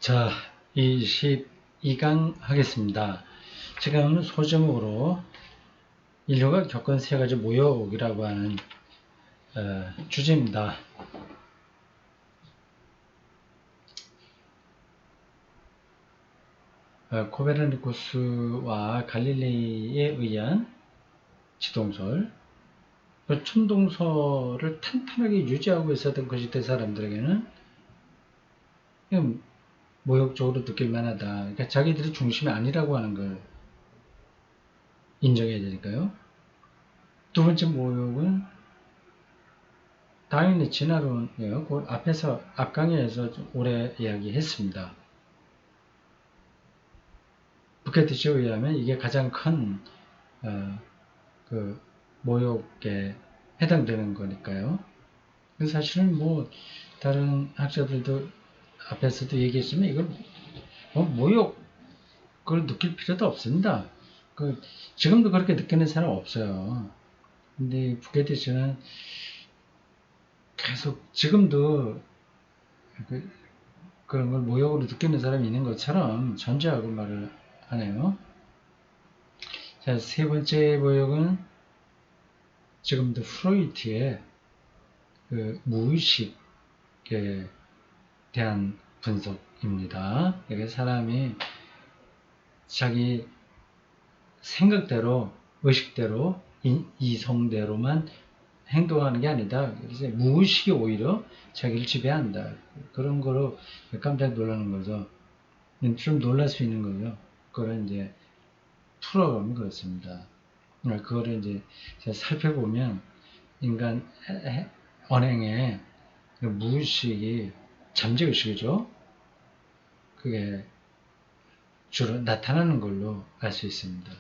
자, 22강 하겠습니다. 지금 소제목으로 인류가 겪은 세 가지 모욕이라고 하는 주제입니다. 코페르니쿠스와 갈릴레이에 의한 지동설, 천동설을 탄탄하게 유지하고 있었던 그 시대 사람들에게는 모욕적으로 느낄 만하다. 그러니까 자기들이 중심이 아니라고 하는 걸 인정해야 되니까요. 두 번째 모욕은 당연히 진화론이에요. 그 앞 강의에서 오래 이야기했습니다. 부케티치에 의하면 이게 가장 큰 모욕에 해당되는 거니까요. 사실은 다른 학자들도 앞에서도 얘기했지만 이걸 모욕을 느낄 필요도 없습니다. 지금도 그렇게 느끼는 사람 없어요. 근데 부케티치는 계속 지금도 그런 걸 모욕으로 느끼는 사람이 있는 것처럼 전제하고 말을 하네요. 자, 세 번째 모욕은 지금도 프로이트의 무의식에 대한 분석입니다. 이게 사람이 자기 생각대로, 의식대로, 이성대로만 행동하는 게 아니다. 그래서 무의식이 오히려 자기를 지배한다. 그런 거로 깜짝 놀라는 거죠. 좀 놀랄 수 있는 거죠. 그걸 이제 풀어가면 그렇습니다. 그거를 이제 살펴보면 인간 언행의 무의식이 잠재의식이죠. 그게 주로 나타나는 걸로 알 수 있습니다.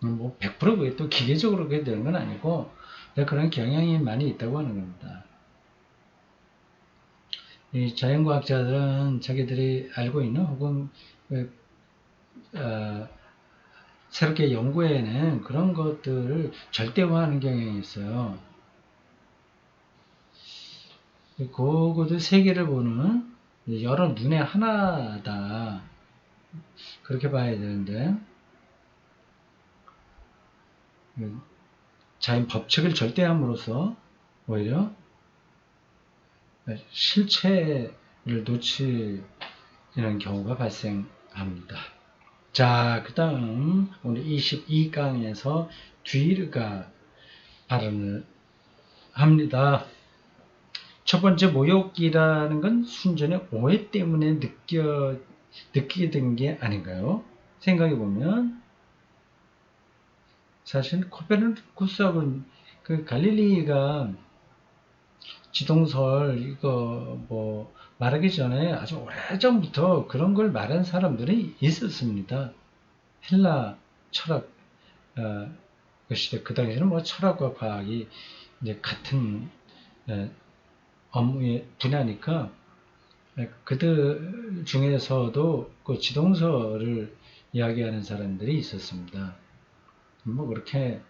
100% 그게 또 기계적으로 그게 되는 건 아니고 그런 경향이 많이 있다고 하는 겁니다. 이 자연과학자들은 자기들이 알고 있는 혹은 새롭게 연구해낸 그런 것들을 절대화하는 경향이 있어요. 그것을 세계를 보는 여러 눈의 하나다. 그렇게 봐야 되는데 자연 법칙을 절대함으로써 오히려 실체를 놓치는 경우가 발생합니다. 자, 그 다음 오늘 22강에서 뒤르가 발언을 합니다. 첫 번째 모욕이라는 건 순전히 오해 때문에 느끼게 된 게 아닌가요? 생각해보면 사실 코페르니쿠스하고 그 갈릴리가 지동설 이거 말하기 전에 아주 오래전부터 그런 걸 말한 사람들이 있었습니다. 헬라 철학 그 시대, 그 당시에는 철학과 과학이 이제 같은 업무의 분야니까 그들 중에서도 그 지동설을 이야기하는 사람들이 있었습니다. 그렇게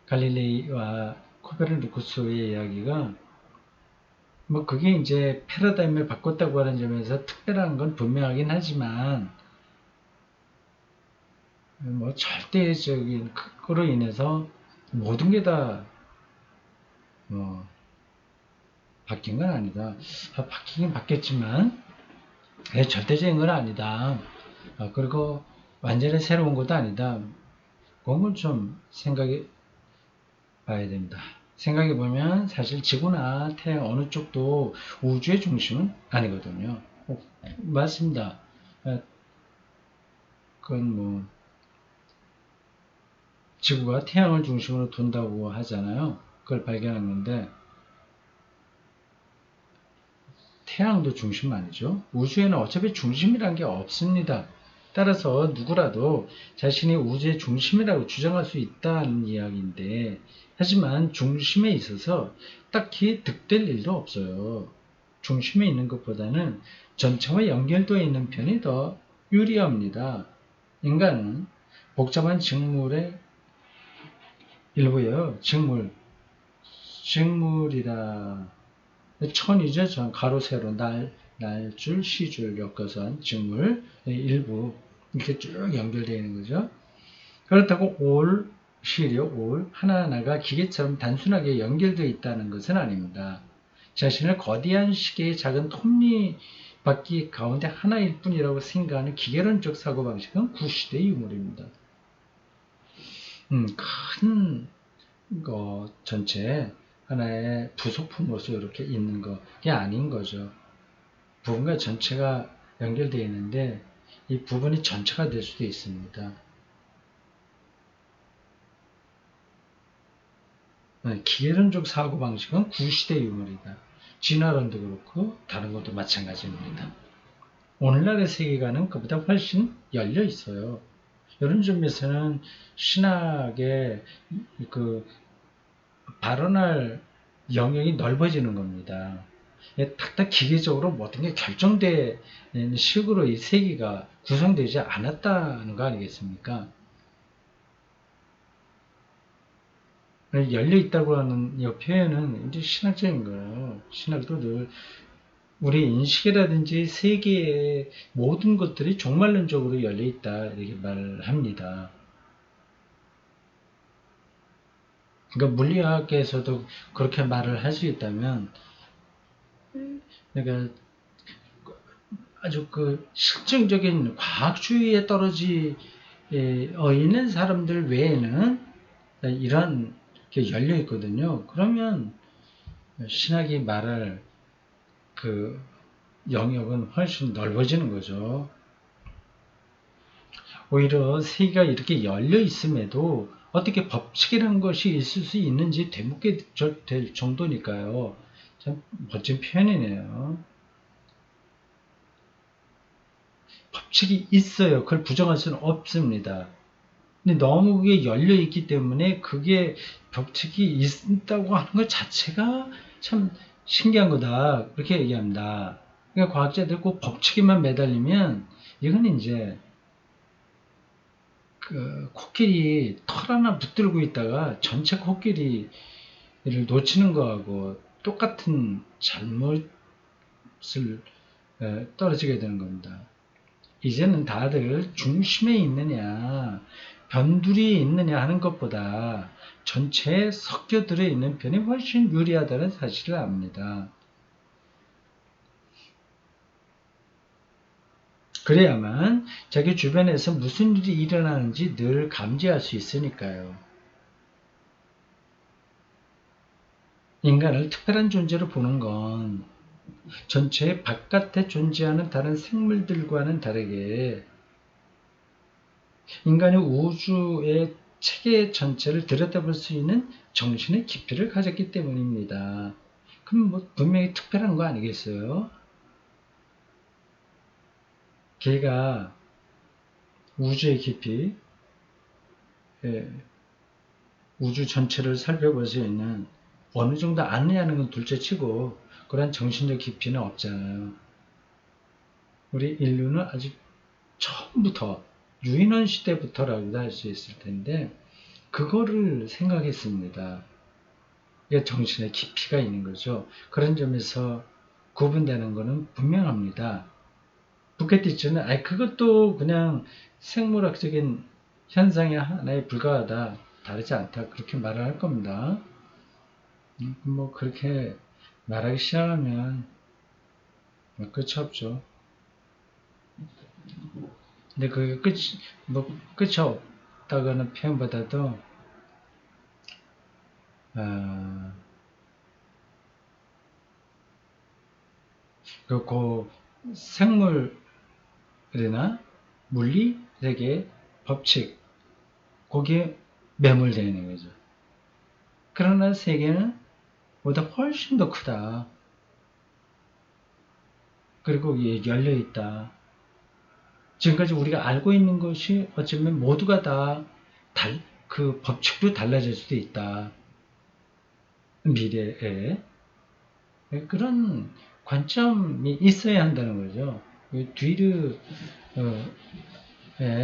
갈릴레이와 코페르니쿠스의 이야기가 그게 이제 패러다임을 바꿨다고 하는 점에서 특별한 건 분명하긴 하지만 절대적인 그로 인해서 모든 게 다 바뀐 건 아니다. 바뀌긴 바뀌었지만 절대적인 건 아니다. 그리고 완전히 새로운 것도 아니다. 그건 좀 생각해 봐야 됩니다. 생각해 보면 사실 지구나 태양 어느 쪽도 우주의 중심은 아니거든요. 맞습니다. 그건 지구가 태양을 중심으로 돈다고 하잖아요. 그걸 발견했는데 태양도 중심 아니죠. 우주에는 어차피 중심이란 게 없습니다. 따라서 누구라도 자신이 우주의 중심이라고 주장할 수 있다는 이야기인데 하지만 중심에 있어서 딱히 득될 일도 없어요. 중심에 있는 것보다는 전체와 연결되어 있는 편이 더 유리합니다. 인간은 복잡한 직물의 일부예요. 직물이라 천이죠. 전 가로 세로 날줄 시줄 엮어선 직물 일부 이렇게 쭉 연결되어 있는 거죠. 그렇다고 올 실이요. 올 하나하나가 기계처럼 단순하게 연결되어 있다는 것은 아닙니다. 자신을 거대한 시계의 작은 톱니바퀴 가운데 하나일 뿐이라고 생각하는 기계론적 사고방식은 구시대 유물입니다. 큰 거 전체 하나의 부속품으로서 이렇게 있는 게 아닌 거죠. 부분과 전체가 연결되어 있는데 이 부분이 전체가 될 수도 있습니다. 기계론적 사고방식은 구시대 유물이다. 진화론도 그렇고 다른 것도 마찬가지입니다. 오늘날의 세계관은 그보다 훨씬 열려 있어요. 이런 점에서는 신학의 그 발언할 영역이 넓어지는 겁니다. 탁탁 기계적으로 모든 게 결정되는 식으로 이 세계가 구성되지 않았다는 거 아니겠습니까? 열려 있다고 하는 이 표현은 이제 신학적인 거예요. 신학도 늘 우리 인식이라든지 세계의 모든 것들이 종말론적으로 열려 있다 이렇게 말을 합니다. 그러니까 물리학에서도 그렇게 말을 할 수 있다면, 그러니까 아주 그 실증적인 과학주의에 떨어져 있는 사람들 외에는 이런 게 열려 있거든요. 그러면 신학이 말할 그 영역은 훨씬 넓어지는 거죠. 오히려 세계가 이렇게 열려 있음에도 어떻게 법칙이라는 것이 있을 수 있는지 되묻게 될 정도니까요. 참 멋진 표현이네요. 법칙이 있어요. 그걸 부정할 수는 없습니다. 근데 너무 그게 열려 있기 때문에 그게 법칙이 있다고 하는 것 자체가 참 신기한 거다. 그렇게 얘기합니다. 그러니까 과학자들 꼭 법칙에만 매달리면 이건 이제 그 코끼리 털 하나 붙들고 있다가 전체 코끼리를 놓치는 거하고 똑같은 잘못을 떨어지게 되는 겁니다. 이제는 다들 중심에 있느냐 변두리에 있느냐 하는 것보다 전체에 섞여 들어 있는 편이 훨씬 유리하다는 사실을 압니다. 그래야만 자기 주변에서 무슨 일이 일어나는지 늘 감지할 수 있으니까요. 인간을 특별한 존재로 보는 건 전체 바깥에 존재하는 다른 생물들과는 다르게 인간이 우주의 체계 전체를 들여다볼 수 있는 정신의 깊이를 가졌기 때문입니다. 그럼 뭐 분명히 특별한 거 아니겠어요? 걔가 우주의 깊이, 예, 우주 전체를 살펴볼 수 있는 어느 정도 아느냐는 건 둘째치고 그런 정신적 깊이는 없잖아요. 우리 인류는 아직 처음부터 유인원 시대부터라고도 할 수 있을 텐데 그거를 생각했습니다. 이게 정신의 깊이가 있는 거죠. 그런 점에서 구분되는 것은 분명합니다. 부케티츠는 그것도 그냥 생물학적인 현상의 하나에 불과하다. 다르지 않다. 그렇게 말을 할 겁니다. 뭐 그렇게 말하기 시작하면 뭐 끝이 없죠. 근데 그게 끝이 없다고는 표현보다도 그 생물이나 물리 세계 법칙 거기에 매몰되어 있는 거죠. 그러나 세계는 보다 훨씬 더 크다. 그리고 열려 있다. 지금까지 우리가 알고 있는 것이 어쩌면 모두가 다 그 법칙도 달라질 수도 있다. 미래에 그런 관점이 있어야 한다는 거죠. 뒤르의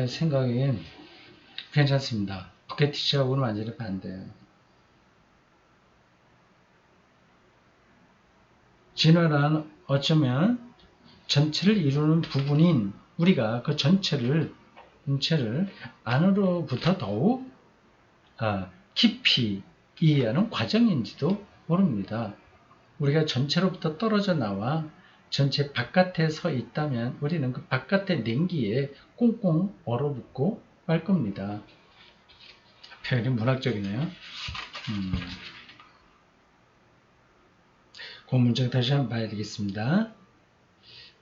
생각엔 괜찮습니다. 부케티치하고는 완전히 반대예요. 진화란 어쩌면 전체를 이루는 부분인 우리가 그 전체를 안으로부터 더욱 깊이 이해하는 과정인지도 모릅니다. 우리가 전체로부터 떨어져 나와 전체 바깥에 서 있다면 우리는 그 바깥의 냉기에 꽁꽁 얼어붙고 말 겁니다. 표현이 문학적이네요. 그 문장 다시 한번 봐야 되겠습니다.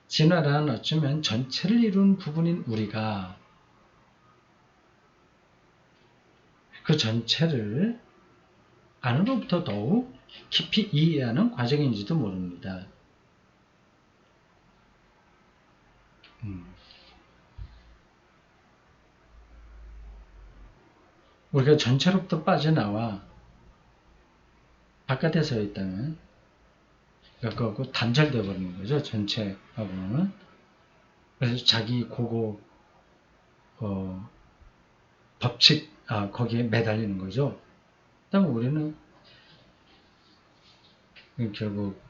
진화란 어쩌면 전체를 이루는 부분인 우리가 그 전체를 안으로부터 더욱 깊이 이해하는 과정인지도 모릅니다. 우리가 전체로부터 빠져나와 바깥에 서 있다면 그거 단절되어 버리는 거죠. 전체하고는. 그래서 자기 고거 법칙 거기에 매달리는 거죠. 그다음 우리는 결국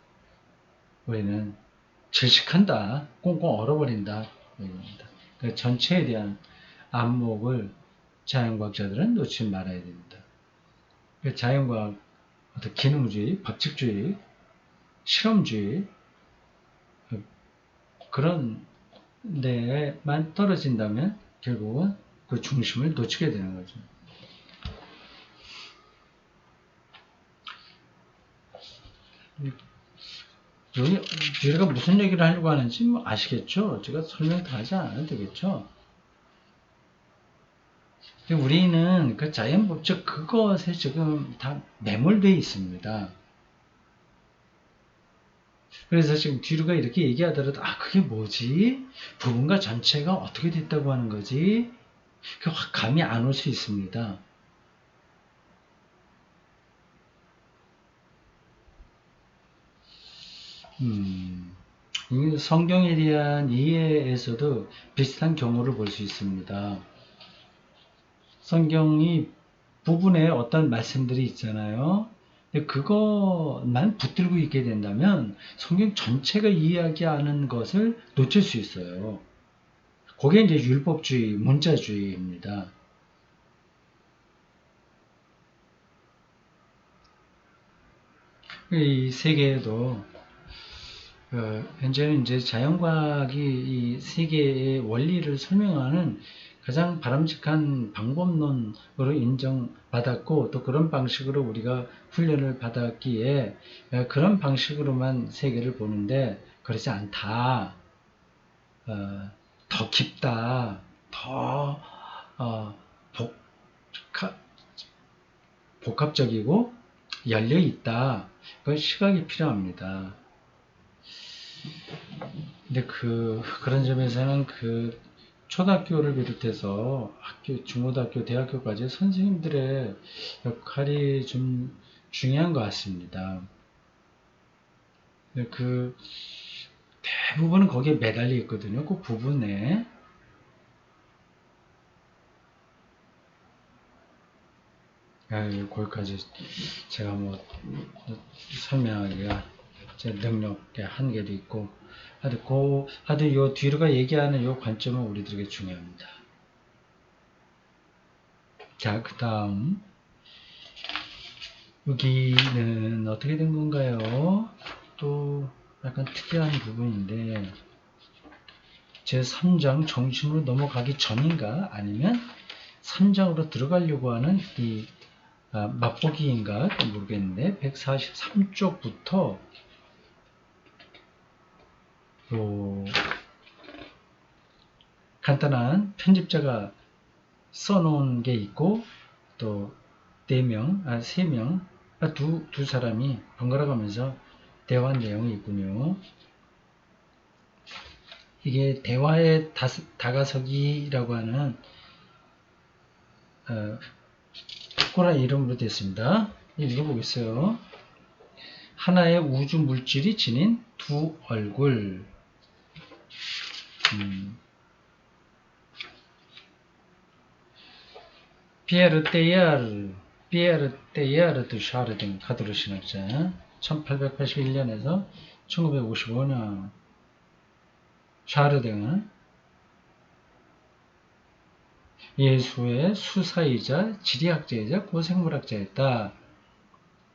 우리는 질식한다, 꽁꽁 얼어버린다 얘기입니다. 그 전체에 대한 안목을 자연과학자들은 놓치지 말아야 됩니다. 자연과학, 어떤 기능주의, 법칙주의, 실험주의 그런 데에만 떨어진다면 결국은 그 중심을 놓치게 되는 거죠. 우리가 무슨 얘기를 하려고 하는지 아시겠죠? 제가 설명 다 하지 않아도 되겠죠? 우리는 그 자연법칙 그것에 지금 다 매몰되어 있습니다. 그래서 지금 뒤로가 이렇게 얘기하더라도 그게 뭐지? 부분과 전체가 어떻게 됐다고 하는 거지? 그 확 감이 안 올 수 있습니다. 성경에 대한 이해에서도 비슷한 경우를 볼 수 있습니다. 성경이 부분에 어떤 말씀들이 있잖아요. 근데 그것만 붙들고 있게 된다면 성경 전체가 이야기하는 것을 놓칠 수 있어요. 그게 이제 율법주의, 문자주의입니다. 이 세계에도 현재는 이제 자연과학이 이 세계의 원리를 설명하는 가장 바람직한 방법론으로 인정받았고 또 그런 방식으로 우리가 훈련을 받았기에 그런 방식으로만 세계를 보는데 그렇지 않다. 더 깊다. 더 복합적이고 열려있다. 그 시각이 필요합니다. 근데 그런 점에서는 초등학교를 비롯해서 학교, 중고등학교, 대학교까지 선생님들의 역할이 좀 중요한 것 같습니다. 대부분은 거기에 매달려 있거든요. 그 부분에. 거기까지 제가 설명하기가 제 능력의 한계도 있고, 하여튼 요 뒤로가 얘기하는 요 관점은 우리들에게 중요합니다. 자, 그 다음. 여기는 어떻게 된 건가요? 또 약간 특이한 부분인데, 제 3장 정신으로 넘어가기 전인가? 아니면 3장으로 들어가려고 하는 이 맛보기인가? 모르겠는데, 143쪽부터 간단한 편집자가 써놓은 게 있고 또 4명, 3명, 두 사람이 번갈아 가면서 대화한 내용이 있군요. 이게 대화의 다가서기라고 하는 특별한 이름으로 됐습니다. 읽어보겠어요. 하나의 우주 물질이 지닌 두 얼굴. 피에르 테야르 두 샤르딩 카드로 신학자 1881년에서 1955년 샤르댕은 예수의 수사이자 지리학자이자 고생물학자였다.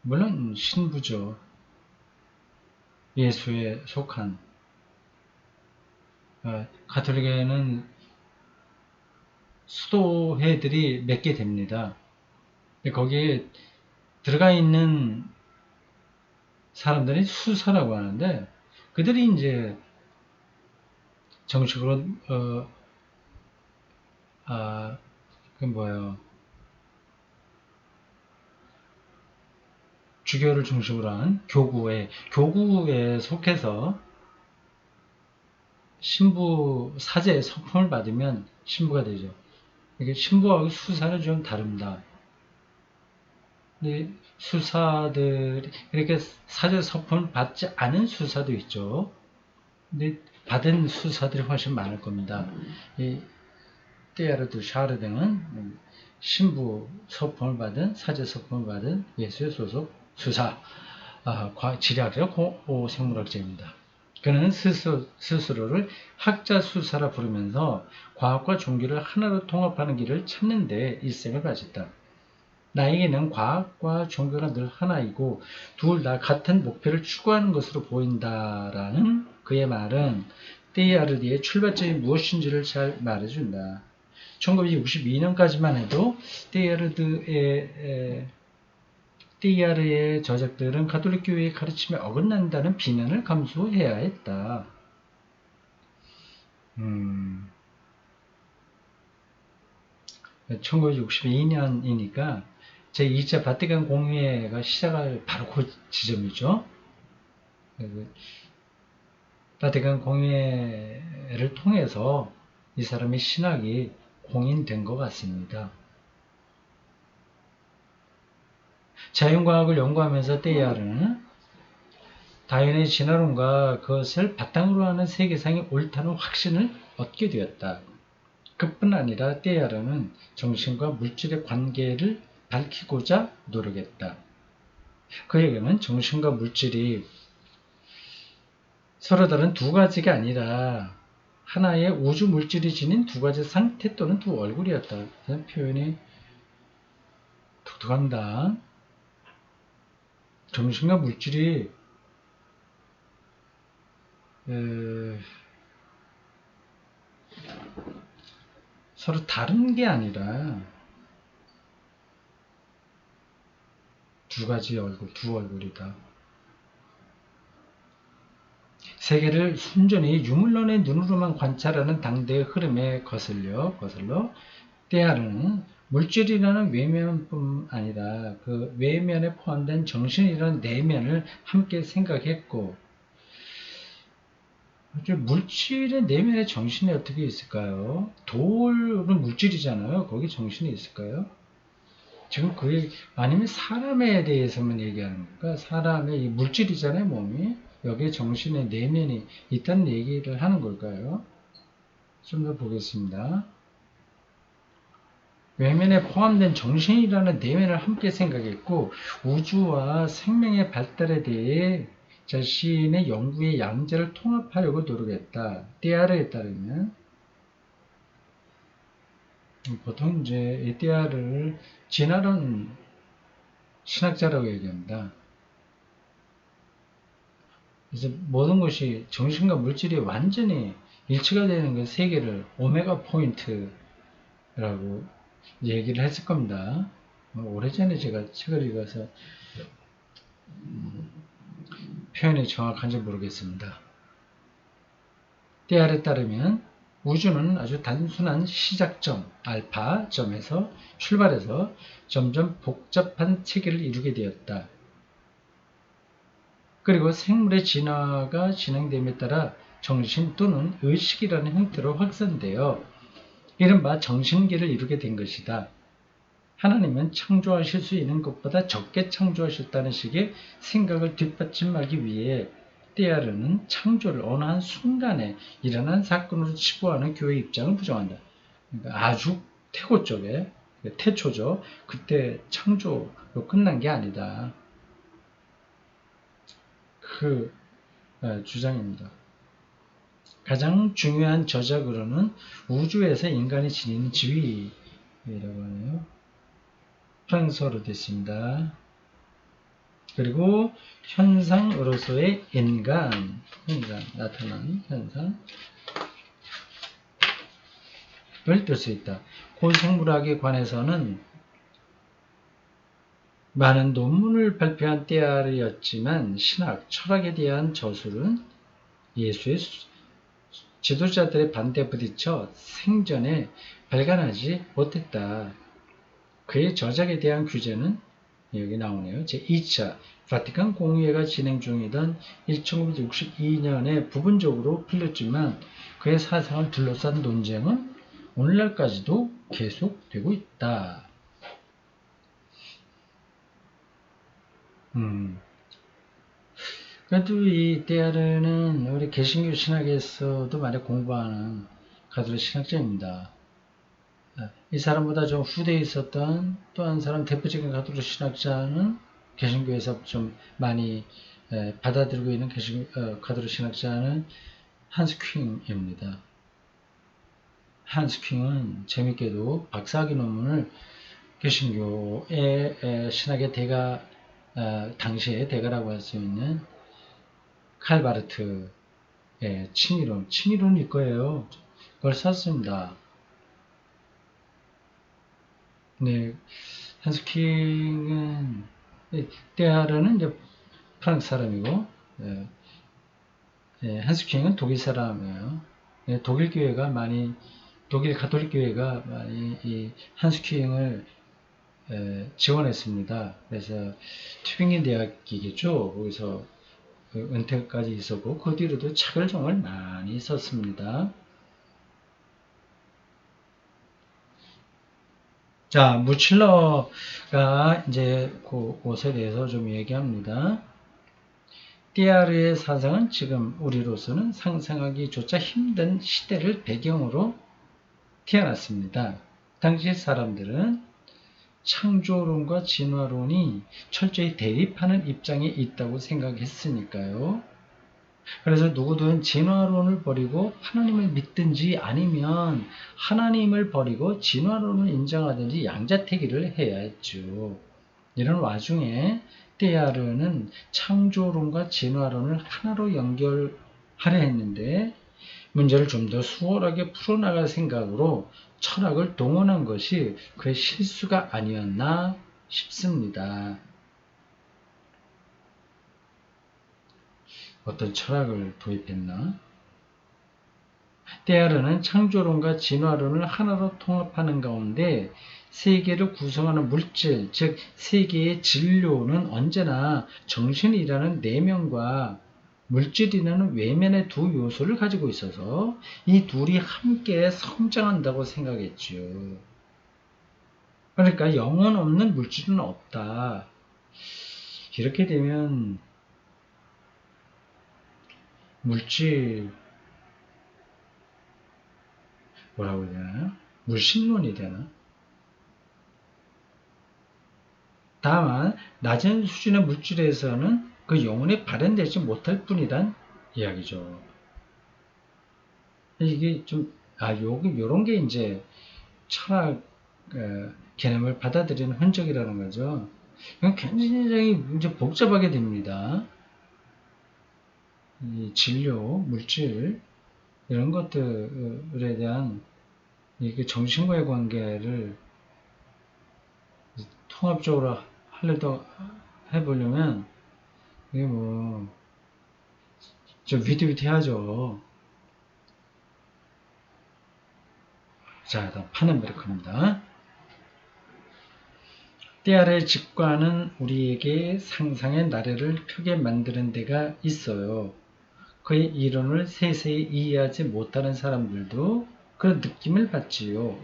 물론 신부죠. 예수에 속한. 가톨릭에는 수도회들이 몇 개 됩니다. 거기에 들어가 있는 사람들이 수사라고 하는데, 그들이 이제 정식으로 그 뭐예요, 주교를 중심으로 한 교구에 속해서 신부 사제의 서품을 받으면 신부가 되죠. 이게 신부하고 수사는 좀 다릅니다. 근데 수사들이 이렇게 사제 서품을 받지 않은 수사도 있죠. 근데 받은 수사들이 훨씬 많을 겁니다. 이 띠아르드 샤르등은 신부 서품을 받은, 사제 서품을 받은 예수의 소속 수사, 지리학자 고생물학자입니다. 그는 스스로를 학자 수사라 부르면서 과학과 종교를 하나로 통합하는 길을 찾는 데 일생을 바쳤다. 나에게는 과학과 종교가 늘 하나이고 둘 다 같은 목표를 추구하는 것으로 보인다라는 그의 말은 띠아르디의 출발점이 무엇인지를 잘 말해준다. 1962년까지만 해도 띠아르의 저작들은 가톨릭 교회의 가르침에 어긋난다는 비난을 감수해야 했다. 1962년이니까 제2차 바티칸 공회가 시작할 바로 그 지점이죠. 바티칸 공회를 통해서 이 사람의 신학이 공인된 것 같습니다. 자연과학을 연구하면서 떼야르는 다윈의 진화론과 그것을 바탕으로 하는 세계상이 옳다는 확신을 얻게 되었다. 그뿐 아니라 떼야르는 정신과 물질의 관계를 밝히고자 노력했다. 그에게는 정신과 물질이 서로 다른 두 가지가 아니라 하나의 우주 물질이 지닌 두 가지 상태 또는 두 얼굴이었다. 표현이 독특합니다. 정신과 물질이 서로 다른 게 아니라 두 가지 얼굴, 두 얼굴이다. 세계를 순전히 유물론의 눈으로만 관찰하는 당대의 흐름에 거슬러 떼야르는 물질이라는 외면뿐 아니라 그 외면에 포함된 정신이라는 내면을 함께 생각했고, 물질의 내면에 정신이 어떻게 있을까요? 돌은 물질이잖아요. 거기 정신이 있을까요? 지금 그게 아니면 사람에 대해서만 얘기하는 건가? 사람의 이 물질이잖아요, 몸이. 여기에 정신의 내면이 있다는 얘기를 하는 걸까요? 좀 더 보겠습니다. 외면에 포함된 정신이라는 내면을 함께 생각했고 우주와 생명의 발달에 대해 자신의 연구의 양자를 통합하려고 노력했다. 띠아르에 따르면 보통 이제 이 띠아르를 진화론 신학자라고 얘기합니다. 그래서 모든 것이 정신과 물질이 완전히 일치가 되는 그 세계를 오메가 포인트라고 얘기를 했을 겁니다. 오래전에 제가 책을 읽어서 표현이 정확한지 모르겠습니다. 띠아르에 따르면 우주는 아주 단순한 시작점, 알파점에서 출발해서 점점 복잡한 체계를 이루게 되었다. 그리고 생물의 진화가 진행됨에 따라 정신 또는 의식이라는 형태로 확산되어 이른바 정신계를 이루게 된 것이다. 하나님은 창조하실 수 있는 것보다 적게 창조하셨다는 식의 생각을 뒷받침하기 위해 띠아르는 창조를 어느 한 순간에 일어난 사건으로 치부하는 교회 입장을 부정한다. 그러니까 아주 태고 쪽에, 태초죠. 그때 창조로 끝난 게 아니다. 주장입니다. 가장 중요한 저작으로는 우주에서 인간이 지니는 지위라고 하네요. 프랑스어로 됐습니다. 그리고 현상으로서의 인간, 나타난 현상을 들 수 있다. 고생물학에 관해서는 많은 논문을 발표한 떼아르였지만 신학, 철학에 대한 저술은 예수의 지도자들의 반대에 부딪혀 생전에 발간하지 못했다. 그의 저작에 대한 규제는 여기 나오네요. 제2차 바티칸 공의회가 진행 중이던 1962년에 부분적으로 풀렸지만 그의 사상을 둘러싼 논쟁은 오늘날까지도 계속되고 있다. 그래도 이 떼아르는 우리 개신교 신학에서도 많이 공부하는 가톨릭 신학자입니다. 이 사람보다 좀 후대에 있었던 또 한 사람 대표적인 가톨릭 신학자는 개신교에서 좀 많이 받아들이고 있는 가톨릭 신학자는 한스 퀸입니다. 한스 퀸은 재밌게도 박사학위 논문을 개신교의 신학의 대가, 당시의 대가라고 할 수 있는 칼바르트의 칭의론일 거예요. 그걸 썼습니다. 네, 한스킹은 떼아르는 이제 프랑스 사람이고, 한스킹은 독일 사람이에요. 독일 교회가 많이, 독일 가톨릭 교회가 많이 이 한스킹을 지원했습니다. 그래서 튜빙겐 대학이겠죠. 거기서 은퇴까지 있었고 그 뒤로도 책을 정말 많이 썼습니다. 자, 무칠러가 이제 그것에 대해서 좀 얘기합니다. 떼아르의 사상은 지금 우리로서는 상상하기조차 힘든 시대를 배경으로 태어났습니다. 당시 사람들은 창조론과 진화론이 철저히 대립하는 입장에 있다고 생각했으니까요. 그래서 누구든 진화론을 버리고 하나님을 믿든지 아니면 하나님을 버리고 진화론을 인정하든지 양자택일을 해야 했죠. 이런 와중에 떼아르는 창조론과 진화론을 하나로 연결하려 했는데 문제를 좀 더 수월하게 풀어나갈 생각으로 철학을 동원한 것이 그의 실수가 아니었나 싶습니다. 어떤 철학을 도입했나? 떼아르는 창조론과 진화론을 하나로 통합하는 가운데 세계를 구성하는 물질, 즉 세계의 진료는 언제나 정신이라는 내면과 물질이라는 외면의 두 요소를 가지고 있어서 이 둘이 함께 성장한다고 생각했죠. 그러니까 영혼 없는 물질은 없다. 이렇게 되면 물질 뭐라고 해야 되나? 물신론이 되나? 다만 낮은 수준의 물질에서는 그 영혼이 발현되지 못할 뿐이란 이야기죠. 이게 좀 요런 게 이제 철학 개념을 받아들이는 흔적이라는 거죠. 이건 굉장히 이제 복잡하게 됩니다. 이 진료, 물질 이런 것들에 대한 이게 정신과의 관계를 통합적으로 하려고 해보려면 이게 뭐 좀 위태위태하죠. 자, 다음 파넨베르크입니다. 떼아르의 직관은 우리에게 상상의 나래를 펴게 만드는 데가 있어요. 그의 이론을 세세히 이해하지 못하는 사람들도 그런 느낌을 받지요.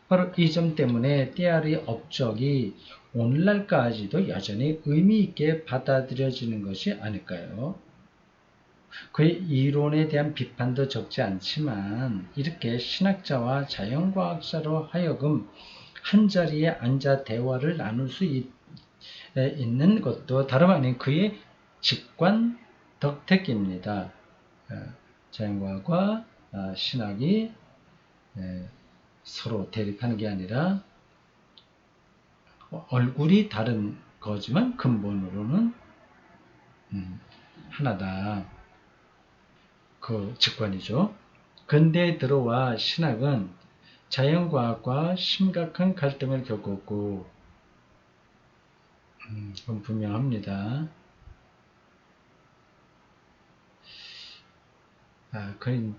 바로 이 점 때문에 떼아르의 업적이 오늘날까지도 여전히 의미 있게 받아들여지는 것이 아닐까요? 그의 이론에 대한 비판도 적지 않지만 이렇게 신학자와 자연과학자로 하여금 한자리에 앉아 대화를 나눌 수 있는 것도 다름 아닌 그의 직관 덕택입니다. 자연과학과 신학이 서로 대립하는 게 아니라 얼굴이 다른 거지만 근본으로는 하나다. 그 직관이죠. 근대에 들어와 신학은 자연과학과 심각한 갈등을 겪었고 그건 분명합니다.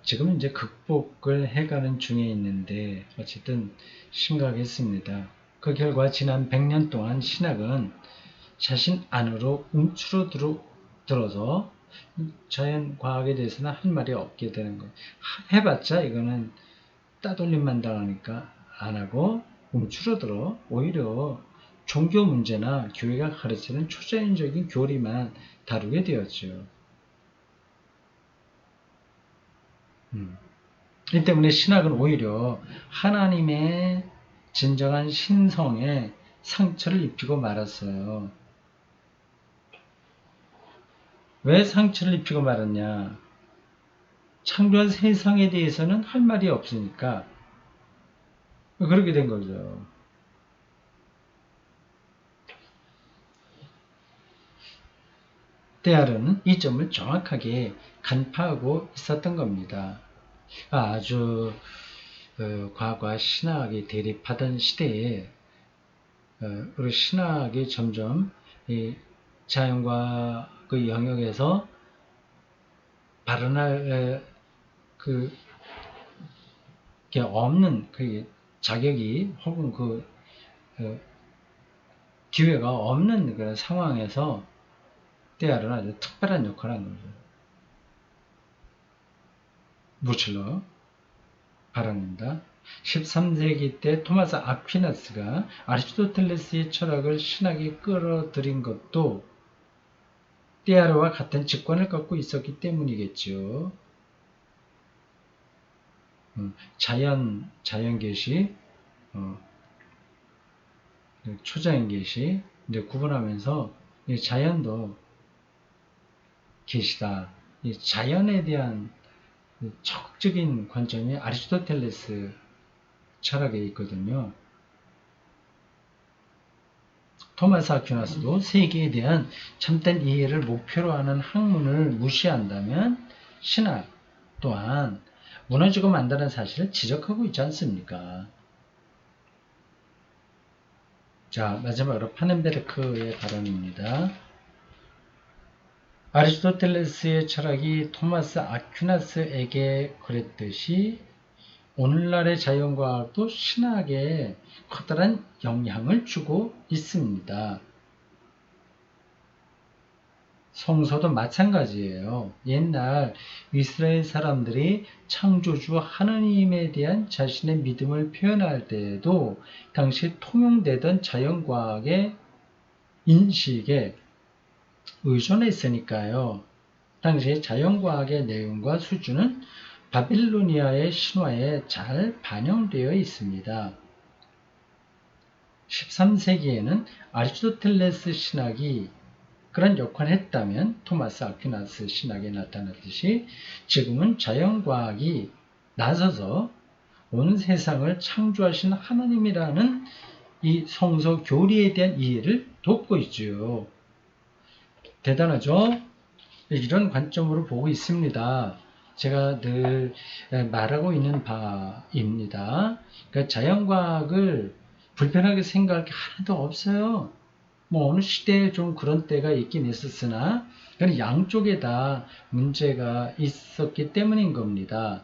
지금 이제 극복을 해가는 중에 있는데 어쨌든 심각했습니다. 그 결과 지난 100년 동안 신학은 자신 안으로 움츠러들어서 자연과학에 대해서는 할 말이 없게 되는 거예요. 해봤자 이거는 따돌림만 당하니까 안하고 움츠러들어 오히려 종교 문제나 교회가 가르치는 초자연적인 교리만 다루게 되었죠. 이 때문에 신학은 오히려 하나님의 진정한 신성에 상처를 입히고 말았어요. 왜 상처를 입히고 말았냐? 창조한 세상에 대해서는 할 말이 없으니까 그렇게 된 거죠. 데알은 이 점을 정확하게 간파하고 있었던 겁니다. 아주 과거와 신학이 대립하던 시대에 우리 신학이 점점 이 자연과 그 영역에서 발언할 게 없는 그 자격이 혹은 그 기회가 없는 그런 상황에서 데알은 아주 특별한 역할을 한 거죠. 무칠러 발언입니다. 13세기 때 토마스 아퀴나스가 아리스토텔레스의 철학을 신학에 끌어들인 것도 데알과 같은 직관을 갖고 있었기 때문이겠죠. 자연계시, 초자연계시 이제 구분하면서 자연도 계시다. 자연에 대한 적극적인 관점이 아리스토텔레스 철학에 있거든요. 토마스 아퀴나스도 세계에 대한 참된 이해를 목표로 하는 학문을 무시한다면 신학 또한 무너지고 만다는 사실을 지적하고 있지 않습니까? 자, 마지막으로 파넨베르크의 발언입니다. 아리스토텔레스의 철학이 토마스 아퀴나스에게 그랬듯이 오늘날의 자연과학도 신학에 커다란 영향을 주고 있습니다. 성서도 마찬가지예요. 옛날 이스라엘 사람들이 창조주 하느님에 대한 자신의 믿음을 표현할 때에도 당시 통용되던 자연과학의 인식에 의존했으니까요. 당시 자연과학의 내용과 수준은 바빌로니아의 신화에 잘 반영되어 있습니다. 13세기에는 아리스토텔레스 신학이 그런 역할을 했다면 토마스 아퀴나스 신학에 나타났듯이 지금은 자연과학이 나서서 온 세상을 창조하신 하나님이라는 이 성서 교리에 대한 이해를 돕고 있죠. 대단하죠? 이런 관점으로 보고 있습니다. 제가 늘 말하고 있는 바입니다. 그러니까 자연과학을 불편하게 생각할 게 하나도 없어요. 뭐 어느 시대에 좀 그런 때가 있긴 있었으나 양쪽에 다 문제가 있었기 때문인 겁니다.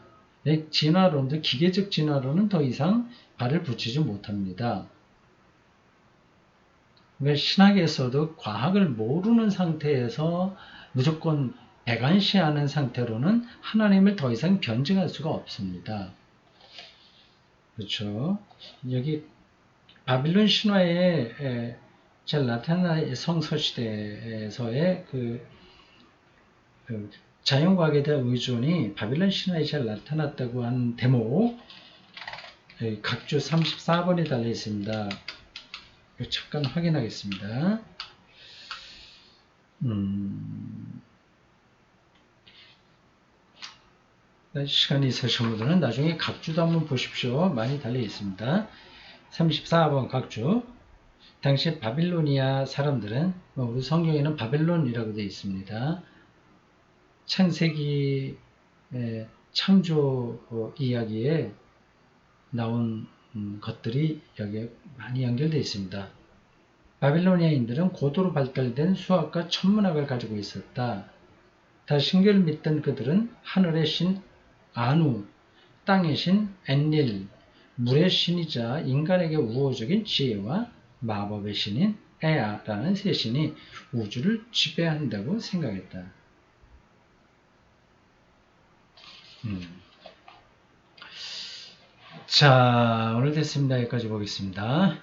진화론도 기계적 진화론은 더 이상 발을 붙이지 못합니다. 그러니까 신학에서도 과학을 모르는 상태에서 무조건 배관시하는 상태로는 하나님을 더 이상 변증할 수가 없습니다. 그렇죠? 여기 바빌론 신화에 잘 나타난 성서시대에서의 그 자연과학에 대한 의존이 바빌론 신화에 잘 나타났다고 한 대목 각주 34번에 달려 있습니다. 잠깐 확인하겠습니다. 시간이 있으신 분들은 나중에 각주도 한번 보십시오. 많이 달려 있습니다. 34번 각주. 당시 바빌로니아 사람들은 우리 성경에는 바벨론이라고 되어 있습니다. 창세기 창조 이야기에 나온 것들이 여기에 많이 연결되어 있습니다. 바빌로니아인들은 고도로 발달된 수학과 천문학을 가지고 있었다. 다신교를 믿던 그들은 하늘의 신 아누, 땅의 신 엔릴, 물의 신이자 인간에게 우호적인 지혜와 마법의 신인 에아라는 세 신이 우주를 지배한다고 생각했다. 자, 오늘 됐습니다. 여기까지 보겠습니다.